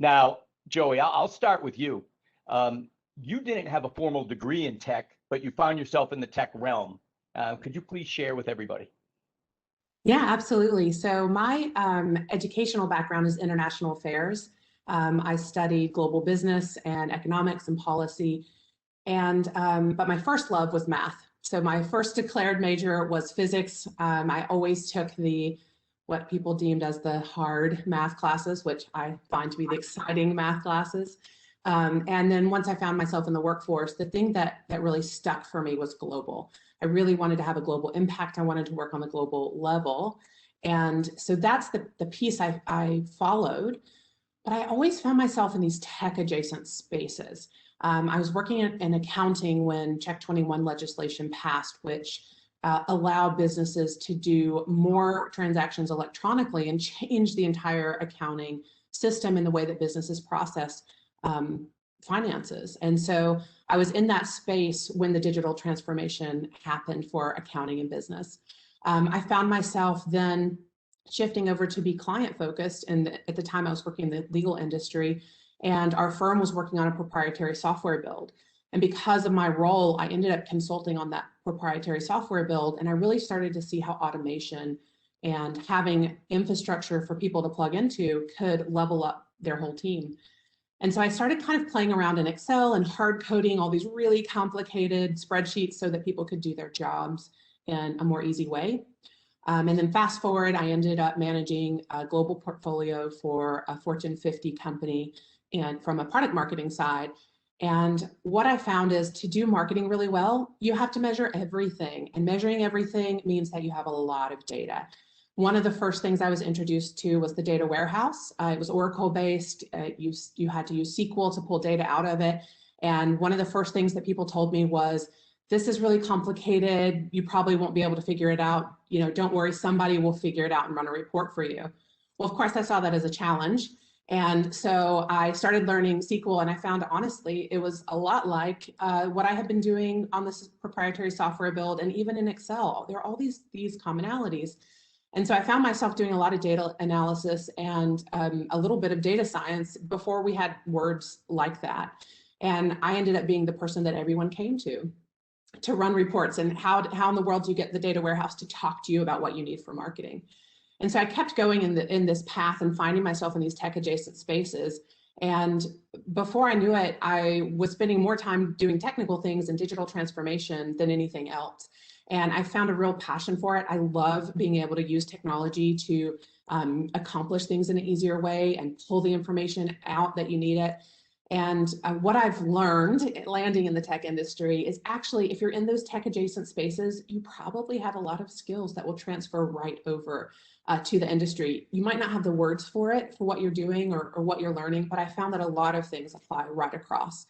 Now, Joey, I'll start with you. You didn't have a formal degree in tech, but you found yourself in the tech realm. Could you please share with everybody? Yeah, absolutely. So my educational background is international affairs. I studied global business and economics and policy, and but my first love was math. So my first declared major was physics. I always took the what people deemed as the hard math classes, which I find to be the exciting math classes. And then once I found myself in the workforce, the thing that really stuck for me was global. I really wanted to have a global impact. I wanted to work on the global level. And so that's the piece I followed. But I always found myself in these tech adjacent spaces. I was working in accounting when Check 21 legislation passed, which allowed businesses to do more transactions electronically and change the entire accounting system in the way that businesses process finances. And so I was in that space when the digital transformation happened for accounting and business. I found myself then shifting over to be client focused. And at the time I was working in the legal industry, and our firm was working on a proprietary software build. And because of my role, I ended up consulting on that proprietary software build. And I really started to see how automation and having infrastructure for people to plug into could level up their whole team. And so I started kind of playing around in Excel and hard coding all these really complicated spreadsheets so that people could do their jobs in a more easy way. And then fast forward, I ended up managing a global portfolio for a Fortune 50 company and from a product marketing side. And what I found is to do marketing really well, you have to measure everything. And measuring everything means that you have a lot of data. One of the first things I was introduced to was the data warehouse. It was Oracle based. You had to use SQL to pull data out of it. And one of the first things that people told me was, this is really complicated. You probably won't be able to figure it out. Don't worry, somebody will figure it out and run a report for you. Well, of course, I saw that as a challenge. And so I started learning SQL, and I found, honestly, it was a lot like what I had been doing on this proprietary software build, and even in Excel. There are all these commonalities. And so I found myself doing a lot of data analysis and a little bit of data science before we had words like that. And I ended up being the person that everyone came to run reports. And how in the world do you get the data warehouse to talk to you about what you need for marketing? And so I kept going in this path and finding myself in these tech adjacent spaces. And before I knew it, I was spending more time doing technical things and digital transformation than anything else. And I found a real passion for it. I love being able to use technology to accomplish things in an easier way and pull the information out that you need it. And what I've learned landing in the tech industry is actually, if you're in those tech adjacent spaces, you probably have a lot of skills that will transfer right over to the industry. You might not have the words for it, for what you're doing or what you're learning, but I found that a lot of things apply right across.